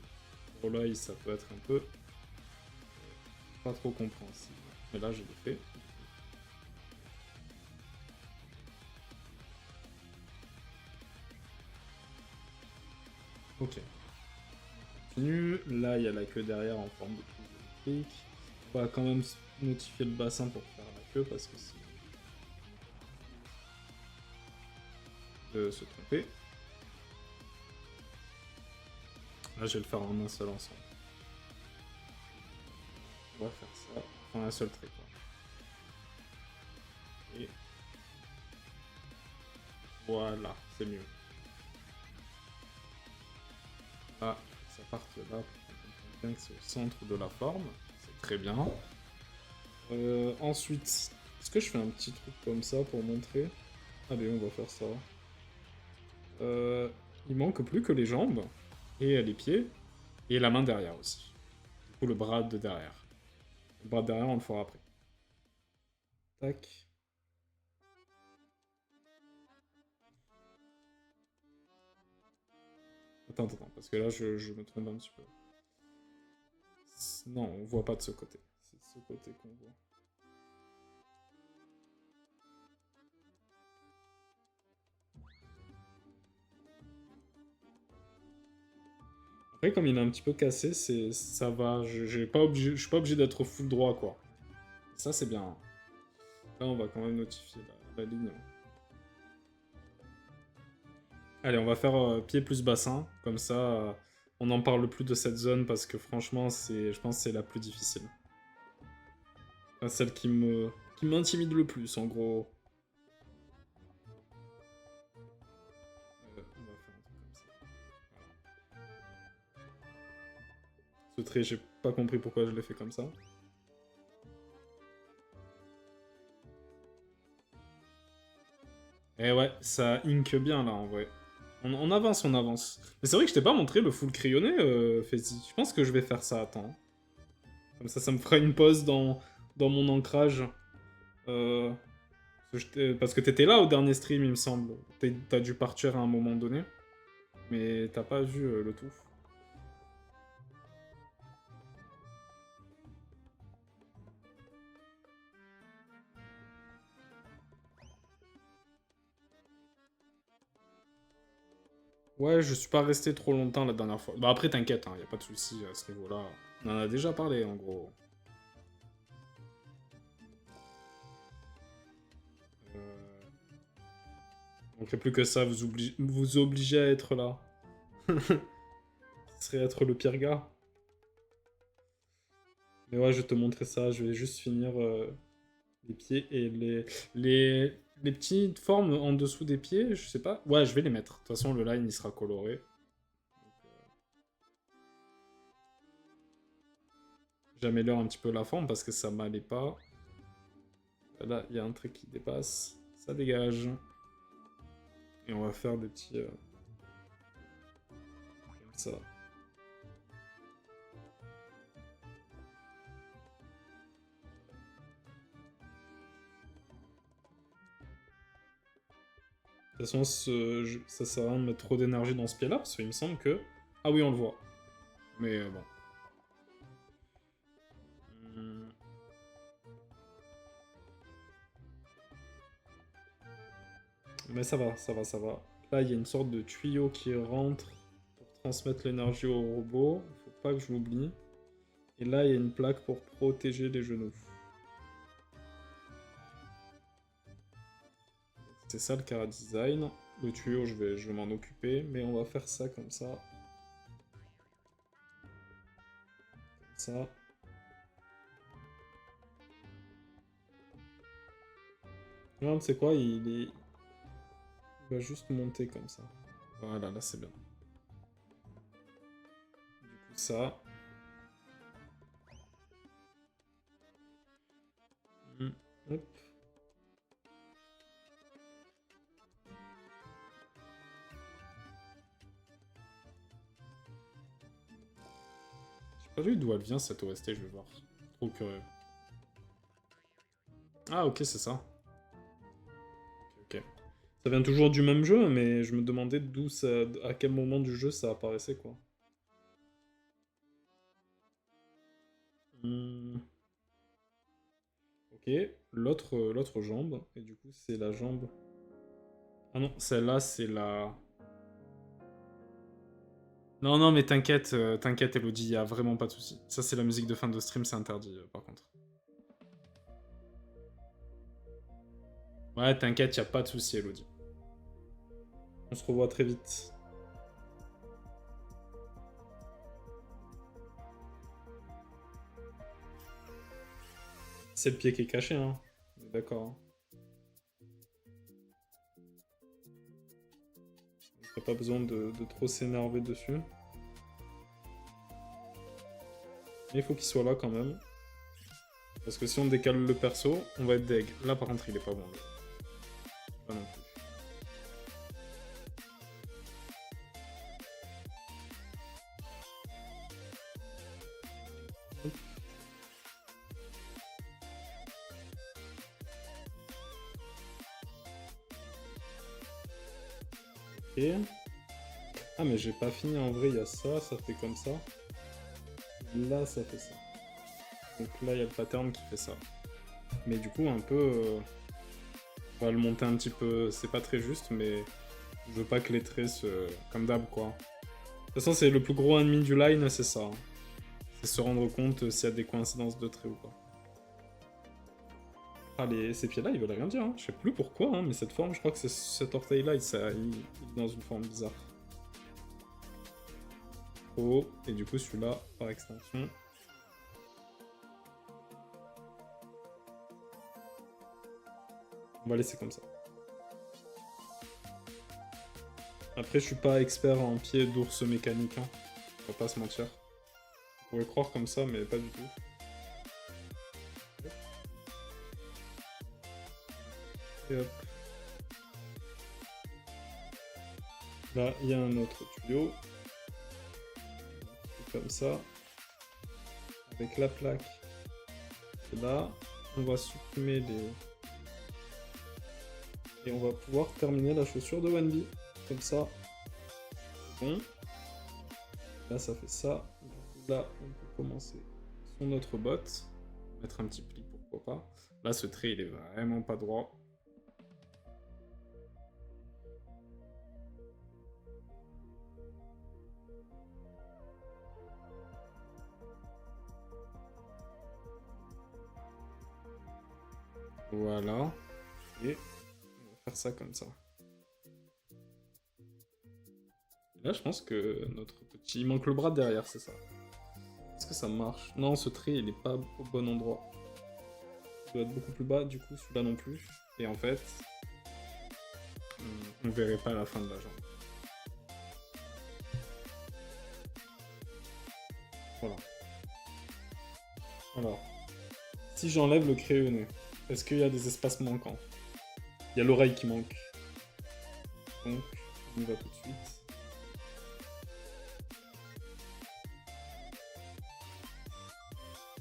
pour l'œil ça peut être un peu pas trop compréhensible. Mais là, je l'ai fait. Ok. On continue. Là, il y a la queue derrière en forme de prise électrique. On va quand même notifier le bassin pour faire la queue parce que c'est de se tromper. Là, je vais le faire en un seul ensemble. On va faire ça. Enfin, un seul trait, quoi. Et voilà, c'est mieux. Là, ça parte là pour qu'on comprenne bien que c'est au centre de la forme. C'est très bien. Ensuite, est-ce que je fais un petit truc comme ça pour montrer? Allez, on va faire ça. Il manque plus que les jambes, et les pieds, et la main derrière aussi. Du coup, le bras de derrière. Le bras de derrière, on le fera après. Tac. Attends, parce que là, je me trompe un petit peu. Non, on voit pas de ce côté. C'est de ce côté qu'on voit. Après, comme il est un petit peu cassé, ça va. Je suis pas obligé d'être full droit, quoi. Ça, c'est bien. Là, on va quand même notifier la ligne. Allez, on va faire pied plus bassin. Comme ça, on n'en parle plus de cette zone parce que franchement, je pense que c'est la plus difficile. Enfin, celle qui m'intimide le plus, en gros. On va faire un truc comme ça. Ce trait, j'ai pas compris pourquoi je l'ai fait comme ça. Et ouais, ça ink bien là en vrai. On avance, on avance. Mais c'est vrai que je t'ai pas montré le full crayonné, Fezzi. Je pense que je vais faire ça, attends. Comme ça me fera une pause dans mon ancrage. Euh, parce que t'étais là au dernier stream, il me semble. T'as dû partir à un moment donné. Mais t'as pas vu le tout. Ouais, je suis pas resté trop longtemps la dernière fois. Bah après, t'inquiète, hein, y a pas de souci à ce niveau-là. On en a déjà parlé, en gros. Euh... Donc, plus que ça, vous obligez à être là. Ce serait être le pire gars. Mais ouais, je vais te montrer ça. Je vais juste finir les pieds et les petites formes en dessous des pieds, je sais pas. Ouais, je vais les mettre. De toute façon, le line, il sera coloré. J'améliore un petit peu la forme parce que ça m'allait pas. Là, il y a un trait qui dépasse. Ça dégage. Et on va faire des petits... comme ça. De toute façon, ça sert à rien de mettre trop d'énergie dans ce pied-là, parce qu'il me semble que... Ah oui, on le voit. Mais bon. Mais ça va, ça va, ça va. Là, il y a une sorte de tuyau qui rentre pour transmettre l'énergie au robot. Faut pas que je l'oublie. Et là, il y a une plaque pour protéger les genoux. C'est ça le Cara Design. Le tuyau, je vais m'en occuper, mais on va faire ça comme ça. Comme ça. Non, tu sais quoi, il va juste monter comme ça. Voilà, là c'est bien. Du coup, ça. Hop. J'ai pas vu d'où elle vient cette OST, je vais voir. Trop curieux. Ah, ok, c'est ça. Ok. Ça vient toujours du même jeu, mais je me demandais d'où ça, à quel moment du jeu ça apparaissait, quoi. Ok, l'autre jambe. Et du coup, c'est la jambe... Ah non, celle-là, c'est la... Non, non, mais t'inquiète, t'inquiète, Elodie, y a vraiment pas de souci. Ça, c'est la musique de fin de stream, c'est interdit, par contre. Ouais, t'inquiète, y a pas de souci, Elodie. On se revoit très vite. C'est le pied qui est caché, hein. On est d'accord. Hein. T'as pas besoin de trop s'énerver dessus. Mais il faut qu'il soit là quand même. Parce que si on décale le perso, on va être deg. Là par contre il est pas bon. Pas non plus. Ok. Ah mais j'ai pas fini en vrai, il y a ça, ça fait comme ça. Là ça fait ça. Donc là il y a le pattern qui fait ça. Mais du coup un peu... on va le monter un petit peu, c'est pas très juste mais... Je veux pas que les traits se... comme d'hab quoi. De toute façon c'est le plus gros ennemi du line, c'est ça. Hein. C'est se rendre compte s'il y a des coïncidences de traits ou pas. Ah, ces pieds-là, ils veulent rien dire. Hein. Je sais plus pourquoi, hein, mais cette forme, je crois que c'est cet orteil-là, il est dans une forme bizarre. Oh, et du coup, celui-là, par extension. On va laisser comme ça. Après, je suis pas expert en pieds d'ours mécanique, hein. On va pas se mentir. Vous pouvez croire comme ça, mais pas du tout. Et hop. Là, il y a un autre tuyau. Comme ça. Avec la plaque. Et là, on va supprimer les... Et on va pouvoir terminer la chaussure de Wendy. Comme ça. Bon. Là, ça fait ça. Du coup, là, on peut commencer son autre botte. Mettre un petit pli, pourquoi pas. Là, ce trait, il est vraiment pas droit. Voilà. Et on va faire ça comme ça. Et là, je pense que notre petit... Il manque le bras derrière, c'est ça. Est-ce que ça marche? Non, ce trait, il est pas au bon endroit. Il doit être beaucoup plus bas, du coup, celui-là non plus. Et en fait, on verrait pas la fin de la jambe. Voilà. Alors, si j'enlève le crayonné, est-ce qu'il y a des espaces manquants? Il y a l'oreille qui manque. Donc, on y va tout de suite.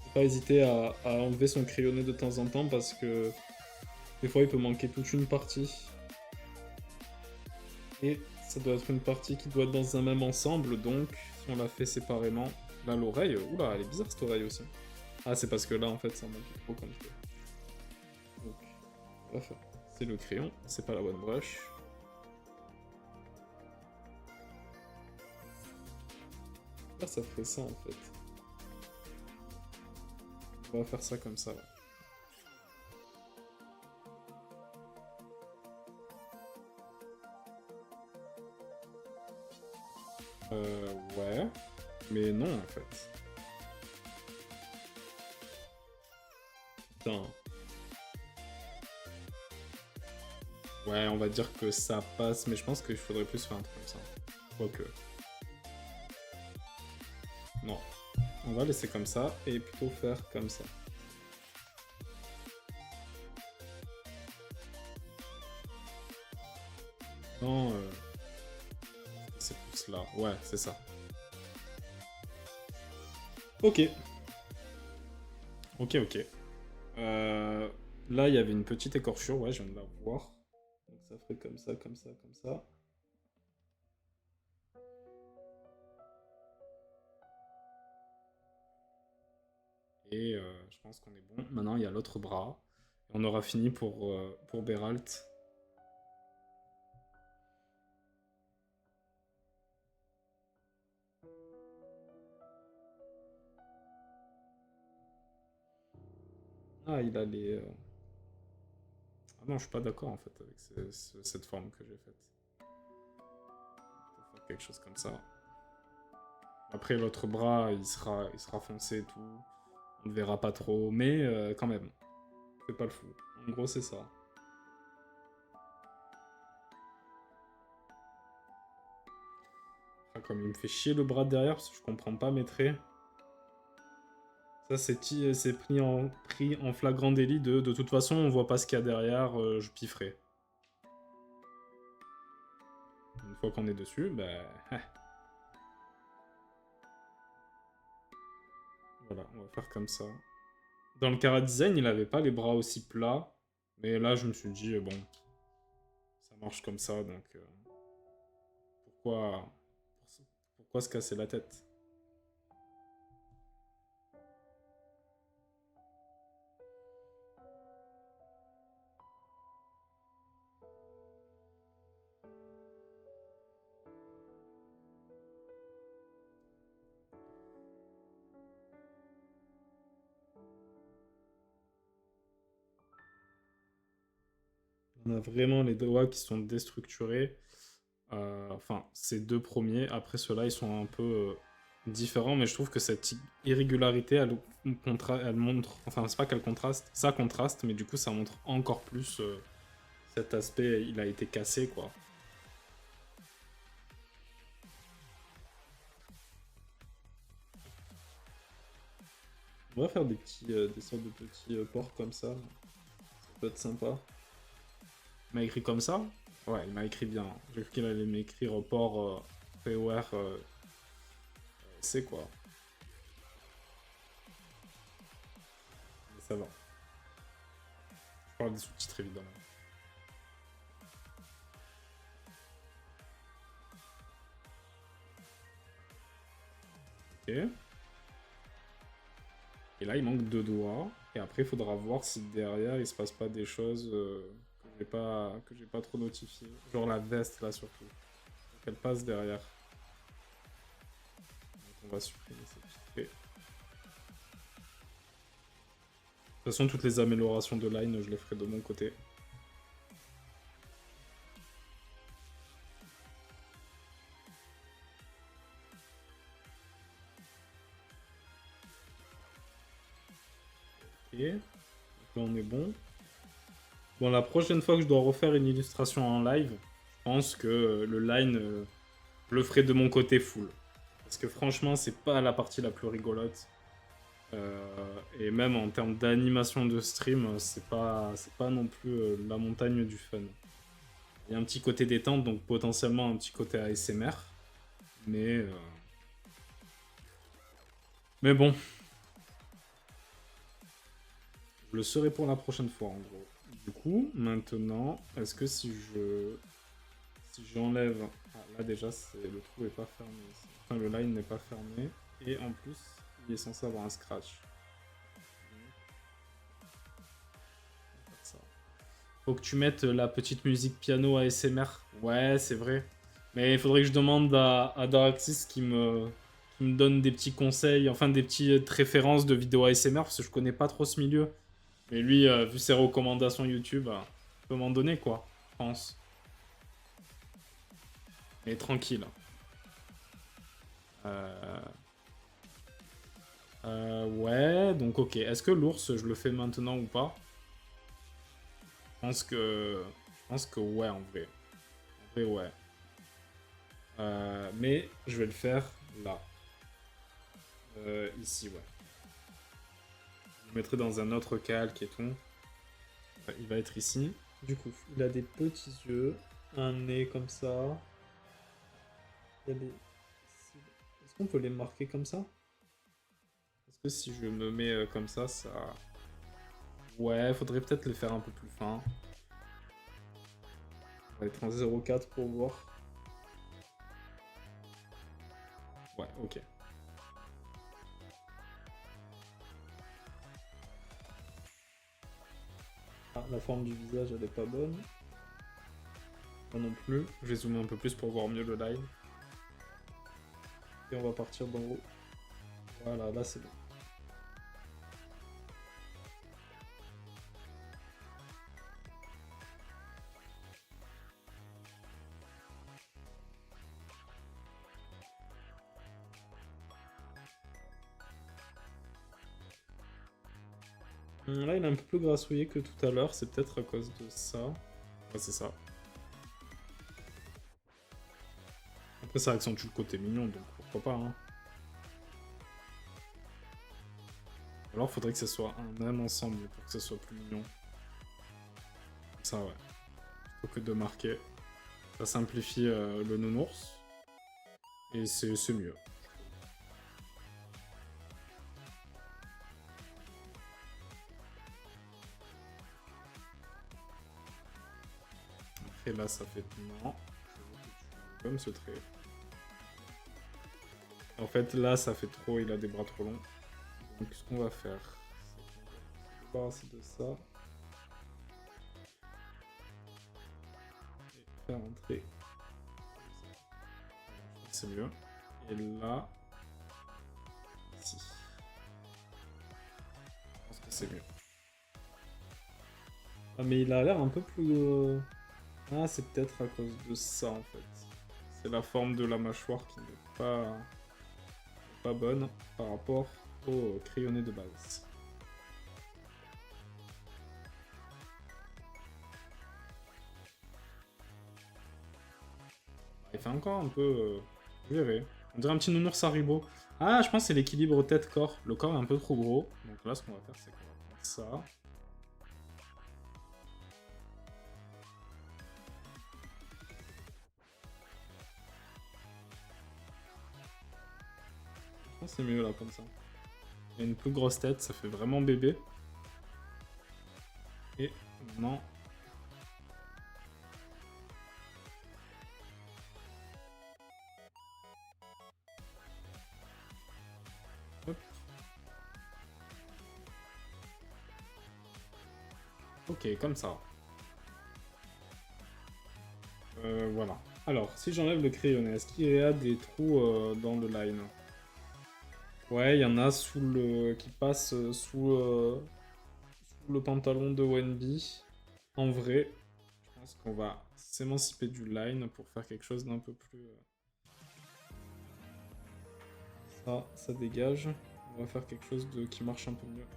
Faut pas hésiter à enlever son crayonné de temps en temps parce que des fois il peut manquer toute une partie. Et ça doit être une partie qui doit être dans un même ensemble, donc si on la fait séparément... Là, l'oreille, oula, elle est bizarre cette oreille aussi. Ah, c'est parce que là, en fait, ça manque trop comme je fais. Donc, on va faire... C'est le crayon, c'est pas la bonne brush. Là, ça ferait ça, en fait. On va faire ça comme ça, là. Ouais. Mais non, en fait. Putain. Ouais, on va dire que ça passe, mais je pense qu'il faudrait plus faire un truc comme ça. Quoique. Non. On va laisser comme ça, et plutôt faire comme ça. Non, c'est plus là. Ouais, c'est ça. Ok. Ok, ok. Là, il y avait une petite écorchure, ouais, je viens de la voir. Donc ça ferait comme ça, comme ça, comme ça. Et je pense qu'on est bon. Maintenant, il y a l'autre bras. On aura fini pour Beralt. Ah, il a les... Ah non, je suis pas d'accord en fait avec cette forme que j'ai faite. On peut faire quelque chose comme ça. Après, l'autre bras, il sera foncé et tout. On ne verra pas trop, mais quand même. Fais pas le fou. En gros, c'est ça. Ah, comme il me fait chier le bras de derrière, parce que je comprends pas mes traits. Ça, c'est pris en flagrant délit de toute façon, on voit pas ce qu'il y a derrière, je pifferai. Une fois qu'on est dessus, ben... voilà, on va faire comme ça. Dans le Cara Design, il avait pas les bras aussi plats. Mais là, je me suis dit, bon, ça marche comme ça, donc pourquoi, pourquoi se casser la tête? On a vraiment les doigts qui sont déstructurés. Enfin, ces deux premiers. Après, ceux-là, ils sont un peu différents, mais je trouve que cette irrégularité, elle montre. Enfin, c'est pas qu'elle contraste, ça contraste, mais du coup, ça montre encore plus cet aspect. Il a été cassé, quoi. On va faire des sortes de petits ports comme ça. Ça peut être sympa. Il m'a écrit comme ça? Ouais, il m'a écrit bien. J'ai cru qu'il allait m'écrire port POR. C'est quoi? Mais ça va. Je parle des sous-titres évidemment. Ok. Et là, il manque deux doigts. Et après, il faudra voir si derrière, il se passe pas des choses que j'ai pas trop notifiées. Genre la veste, là, surtout. Faut qu'elle passe derrière. Donc, on va supprimer ces petits traits. De toute façon, toutes les améliorations de line, je les ferai de mon côté. Ok. Donc là, on est bon. Bon, la prochaine fois que je dois refaire une illustration en live, je pense que le line, je le ferai de mon côté full. Parce que franchement, c'est pas la partie la plus rigolote. Et même en termes d'animation de stream, c'est pas non plus la montagne du fun. Il y a un petit côté détente, donc potentiellement un petit côté ASMR. Mais, mais bon, je le serai pour la prochaine fois en gros. Du coup, maintenant, est-ce que si j'enlève... Ah, là déjà, le trou est pas fermé ici. Enfin, le line n'est pas fermé. Et en plus, il est censé avoir un scratch. Ça. Faut que tu mettes la petite musique piano ASMR. Ouais, c'est vrai. Mais il faudrait que je demande à Daraxis qui me donne des petits conseils, enfin des petites références de vidéos ASMR, parce que je connais pas trop ce milieu. Mais lui, vu ses recommandations YouTube, il peut m'en donner quoi, je pense. Mais tranquille. Euh, ouais, donc ok. Est-ce que l'ours, je le fais maintenant ou pas? Je pense que ouais, en vrai. En vrai, ouais. Mais je vais le faire là. Ici, ouais. Je le mettrai dans un autre calque et tout. Enfin, il va être ici. Du coup, il a des petits yeux, un nez comme ça. Il y a des... Est-ce qu'on peut les marquer comme ça? Est-ce que si je me mets comme ça... Ouais, faudrait peut-être les faire un peu plus fins. On va être en 0,4 pour voir. Ouais, ok. Ah, la forme du visage, elle est pas bonne. Pas non plus. Je vais zoomer un peu plus pour voir mieux le live. Et on va partir d'en haut. Voilà, là c'est bon. Là, il est un peu plus grassouillé que tout à l'heure. C'est peut-être à cause de ça. Ouais, c'est ça. Après, ça accentue le côté mignon, donc pourquoi pas, hein. Alors, faudrait que ce soit un même ensemble pour que ce soit plus mignon. Ça, ouais. Plutôt que de marquer. Ça simplifie le nounours. Et c'est mieux. Après, là, ça fait... Non. Comme ce trait. En fait, là, ça fait trop. Il a des bras trop longs. Donc, ce qu'on va faire, c'est qu'on va se débarrasser de ça. Et faire un trait. C'est mieux. Et là... Ici. Je pense que c'est mieux. Ah, mais il a l'air un peu plus... Ah, c'est peut-être à cause de ça, en fait. C'est la forme de la mâchoire qui n'est pas bonne par rapport au crayonné de base. Il fait encore un peu... Vous verrez. On dirait un petit nounours Haribo. Ah, je pense que c'est l'équilibre tête-corps. Le corps est un peu trop gros. Donc là, ce qu'on va faire, c'est qu'on va prendre ça. Je pense que c'est mieux là, comme ça. Il y a une plus grosse tête, ça fait vraiment bébé. Et maintenant... Hop. Ok, comme ça. Voilà. Alors, si j'enlève le crayonné, est-ce qu'il y a des trous dans le line? Ouais, il y en a sous le... qui passe sous le pantalon de Wenby. En vrai, je pense qu'on va s'émanciper du line pour faire quelque chose d'un peu plus... Ça dégage. On va faire quelque chose qui marche un peu mieux.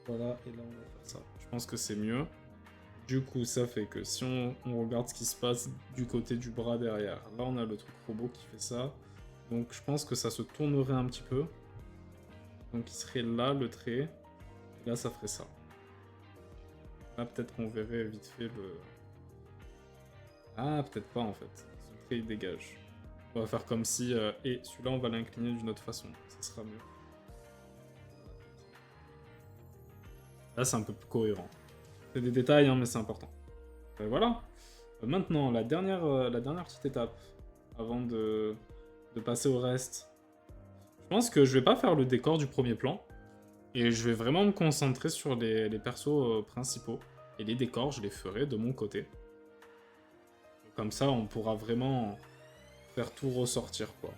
Voilà, et là on va faire ça. Je pense que c'est mieux. Du coup, ça fait que si on regarde ce qui se passe du côté du bras derrière, là on a le truc robot qui fait ça. Donc je pense que ça se tournerait un petit peu. Donc il serait là le trait. Et là ça ferait ça. Là peut-être qu'on verrait vite fait le... Ah, peut-être pas en fait. Ce trait il dégage. On va faire comme si... et celui-là on va l'incliner d'une autre façon. Ça sera mieux. Là c'est un peu plus cohérent. C'est des détails hein, mais c'est important. Et voilà. Maintenant, la dernière petite étape, avant de passer au reste. Je pense que je vais pas faire le décor du premier plan, et je vais vraiment me concentrer sur les persos principaux. Et les décors, je les ferai de mon côté. Comme ça, on pourra vraiment faire tout ressortir, quoi.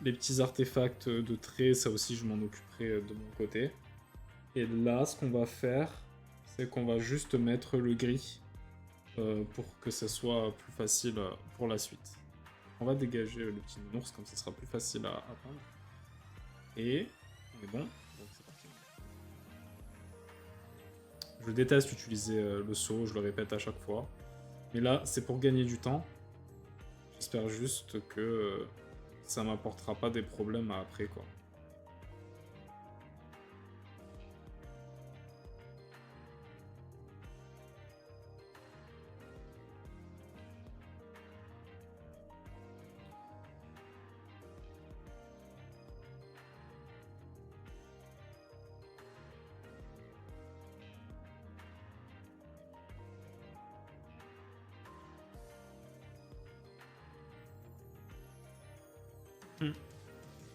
Les petits artefacts de traits, ça aussi, je m'en occuperai de mon côté. Et là, ce qu'on va faire, c'est qu'on va juste mettre le gris pour que ça soit plus facile pour la suite. On va dégager le petit nounours, comme ça sera plus facile à peindre. Et on est bon, donc c'est parti. Je déteste utiliser le seau, je le répète à chaque fois. Mais là, c'est pour gagner du temps. J'espère juste que ça m'apportera pas des problèmes après, quoi.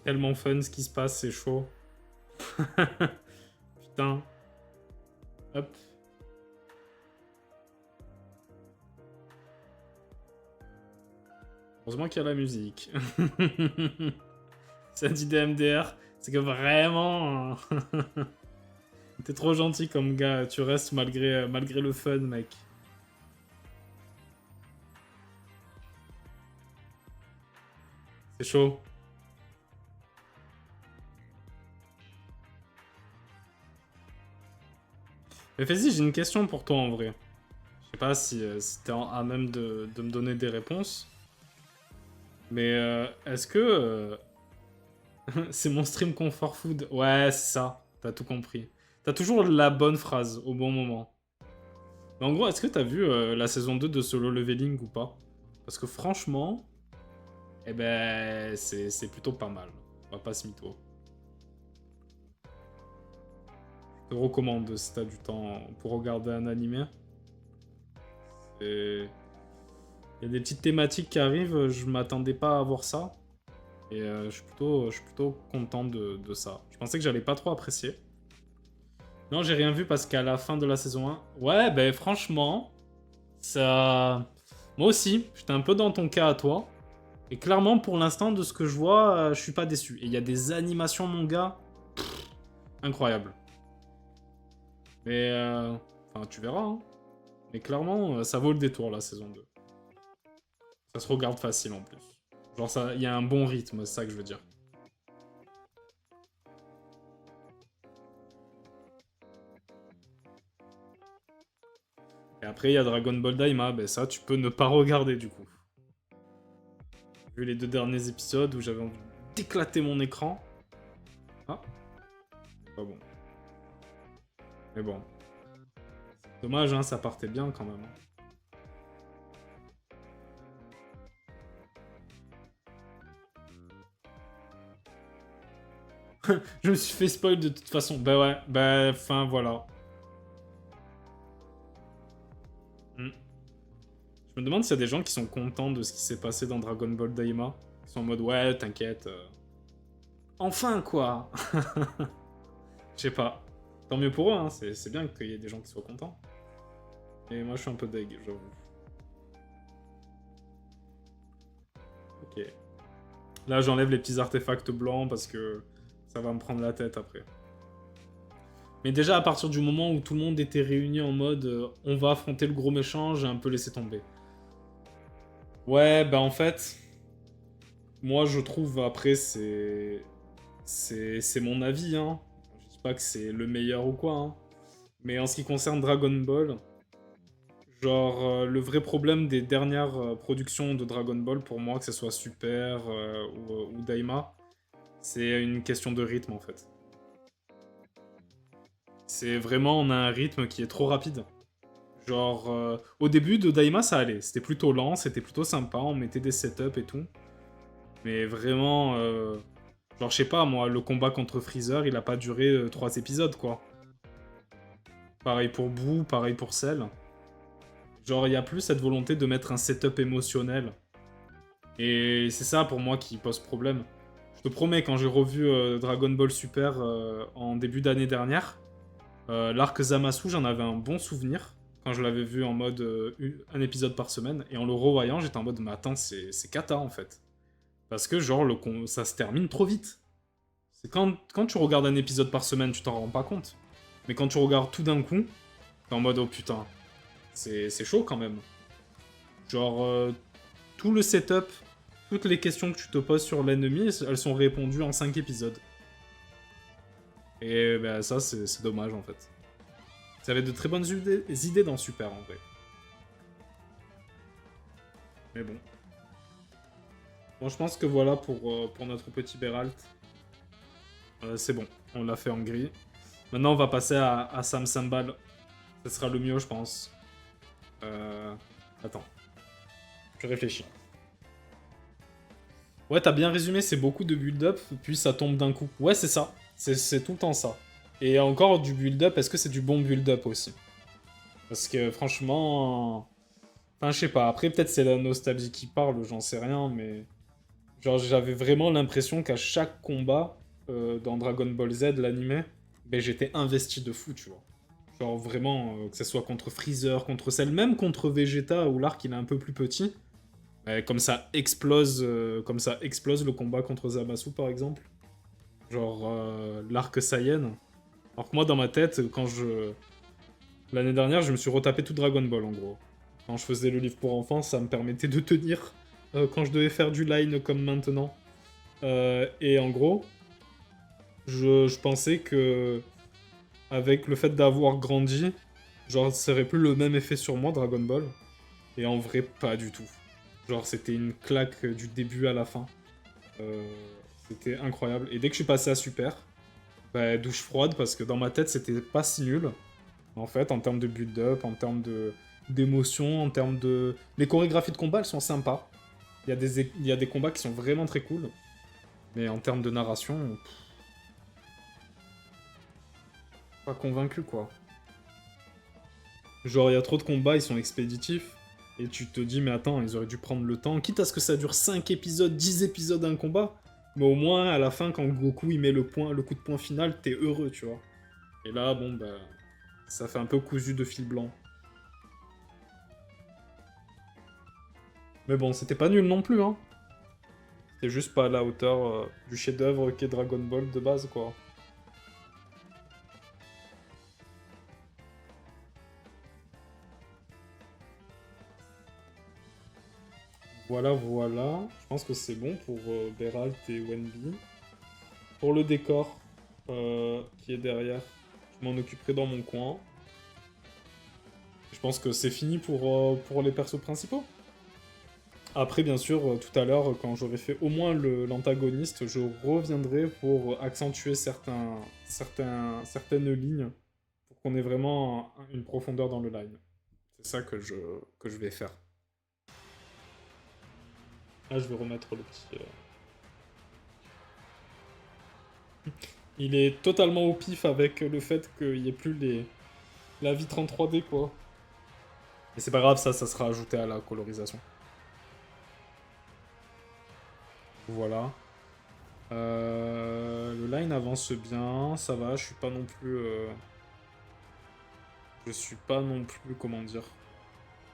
Tellement fun ce qui se passe, c'est chaud. Putain. Hop. Heureusement qu'il y a la musique. Ça dit DMDR, c'est que vraiment... T'es trop gentil comme gars, tu restes malgré le fun, mec. C'est chaud. Mais vas-y, j'ai une question pour toi en vrai. Je sais pas si t'es à même de me donner des réponses. Mais est-ce que... c'est mon stream comfort food? Ouais, c'est ça. T'as tout compris. T'as toujours la bonne phrase au bon moment. Mais en gros, est-ce que t'as vu la saison 2 de Solo Leveling ou pas? Parce que franchement, eh ben, c'est plutôt pas mal. On va pas se mytho. Je te recommande si t'as du temps pour regarder un animé. Il y a des petites thématiques qui arrivent, je m'attendais pas à voir ça. Et je suis plutôt content de ça. Je pensais que j'allais pas trop apprécier. Non, j'ai rien vu parce qu'à la fin de la saison 1... Ouais, ben franchement, ça... Moi aussi, j'étais un peu dans ton cas à toi. Et clairement, pour l'instant, de ce que je vois, je suis pas déçu. Et il y a des animations manga incroyables. Mais... Enfin, tu verras, hein. Mais clairement, ça vaut le détour, la saison 2. Ça se regarde facile, en plus. Genre, il y a un bon rythme, c'est ça que je veux dire. Et après, il y a Dragon Ball Daima, ben ça, tu peux ne pas regarder, du coup. J'ai vu les 2 derniers épisodes où j'avais envie d'éclater mon écran. Ah. Pas bon. Mais bon. Dommage, hein, ça partait bien, quand même. Je me suis fait spoil de toute façon. Bah ouais, bah, enfin, voilà. Hmm. Je me demande s'il y a des gens qui sont contents de ce qui s'est passé dans Dragon Ball Daima. Ils sont en mode, ouais, t'inquiète. Enfin, quoi. Je sais pas. Tant mieux pour eux, hein. C'est bien qu'il y ait des gens qui soient contents. Et moi, je suis un peu deg, j'avoue. Ok. Là, j'enlève les petits artefacts blancs parce que ça va me prendre la tête après. Mais déjà, à partir du moment où tout le monde était réuni en mode on va affronter le gros méchant, j'ai un peu laissé tomber. Ouais, bah en fait, moi je trouve, après, c'est mon avis, hein. Je dis pas que c'est le meilleur ou quoi, hein. Mais en ce qui concerne Dragon Ball, genre, le vrai problème des dernières productions de Dragon Ball, pour moi, que ce soit Super ou Daima, c'est une question de rythme en fait. C'est vraiment, on a un rythme qui est trop rapide. Genre, au début de Daima, ça allait. C'était plutôt lent, c'était plutôt sympa, on mettait des setups et tout. Mais vraiment, genre, je sais pas, moi, le combat contre Freezer, il a pas duré 3 épisodes, quoi. Pareil pour Boo, pareil pour Cell. Genre, il y a plus cette volonté de mettre un setup émotionnel. Et c'est ça, pour moi, qui pose problème. Je te promets, quand j'ai revu Dragon Ball Super en début d'année dernière, l'arc Zamasu, j'en avais un bon souvenir. Quand je l'avais vu en mode un épisode par semaine. Et en le revoyant, j'étais en mode, mais attends, c'est cata, en fait. Parce que, genre, ça se termine trop vite. C'est quand tu regardes un épisode par semaine, tu t'en rends pas compte. Mais quand tu regardes tout d'un coup, t'es en mode, oh putain, c'est chaud quand même. Genre, tout le setup, toutes les questions que tu te poses sur l'ennemi, elles sont répondues en 5 épisodes. Et ben ça, c'est dommage en fait. Ça avait de très bonnes idées dans Super en vrai. Mais bon. Bon, je pense que voilà pour notre petit Beralt. C'est bon, on l'a fait en gris. Maintenant, on va passer à Sam Sambal. Ce sera le mieux, je pense. Attends. Je réfléchis. Ouais, t'as bien résumé, c'est beaucoup de build-up, puis ça tombe d'un coup. Ouais, c'est ça. C'est tout le temps ça. Et encore du build-up, est-ce que c'est du bon build-up aussi? Parce que franchement... Enfin, je sais pas. Après, peut-être c'est la nostalgie qui parle, j'en sais rien, mais... Genre, j'avais vraiment l'impression qu'à chaque combat dans Dragon Ball Z, l'animé, ben, j'étais investi de fou, tu vois. Genre vraiment, que ce soit contre Freezer, contre Cell, même contre Vegeta, où l'arc il est un peu plus petit. Ben, comme ça explose le combat contre Zamasu, par exemple. Genre l'arc Saiyan. Alors que moi, dans ma tête, l'année dernière, je me suis retapé tout Dragon Ball, en gros. Quand je faisais le livre pour enfants, ça me permettait de tenir quand je devais faire du line comme maintenant. Et en gros, je pensais que avec le fait d'avoir grandi, genre, ça aurait plus le même effet sur moi, Dragon Ball. Et en vrai, pas du tout. Genre, c'était une claque du début à la fin. Euh, C'était incroyable. Et dès que je suis passé à Super, bah, douche froide, parce que dans ma tête, c'était pas si nul. En fait, en termes de build-up, en termes d'émotion, en termes de... Les chorégraphies de combat, elles sont sympas. Il y a des combats qui sont vraiment très cool. Mais en termes de narration, pas convaincu, quoi. Genre, il y a trop de combats, ils sont expéditifs. Et tu te dis, mais attends, ils auraient dû prendre le temps. Quitte à ce que ça dure 5 épisodes, 10 épisodes un combat. Mais au moins, à la fin, quand Goku il met le coup de poing final, t'es heureux, tu vois. Et là, bon, bah, ça fait un peu cousu de fil blanc. Mais bon, c'était pas nul non plus, hein. C'était juste pas à la hauteur du chef-d'œuvre qu'est Dragon Ball de base, quoi. Voilà, voilà. Je pense que c'est bon pour Beralt et Wendy. Pour le décor qui est derrière, je m'en occuperai dans mon coin. Je pense que c'est fini pour les persos principaux. Après, bien sûr, tout à l'heure, quand j'aurai fait au moins l'antagoniste, je reviendrai pour accentuer certaines lignes pour qu'on ait vraiment une profondeur dans le line. C'est ça que je vais faire. Ah, je vais remettre le petit... Il est totalement au pif avec le fait qu'il n'y ait plus la vitre en 3D, quoi. Et c'est pas grave, ça sera ajouté à la colorisation. Voilà. Le line avance bien, ça va, je suis pas non plus... Je suis pas non plus, comment dire,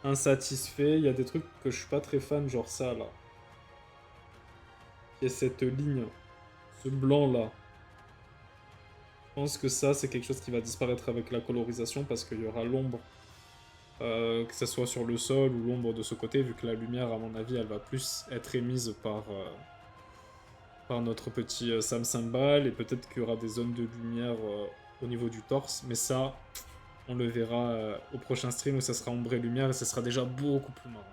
insatisfait. Il y a des trucs que je suis pas très fan, genre ça, là. Il y a cette ligne, ce blanc-là. Je pense que ça, c'est quelque chose qui va disparaître avec la colorisation parce qu'il y aura l'ombre, que ce soit sur le sol ou l'ombre de ce côté, vu que la lumière, à mon avis, elle va plus être émise par notre petit Sam Cymbal, et peut-être qu'il y aura des zones de lumière au niveau du torse, mais ça, on le verra au prochain stream où ça sera ombre et lumière et ça sera déjà beaucoup plus marrant.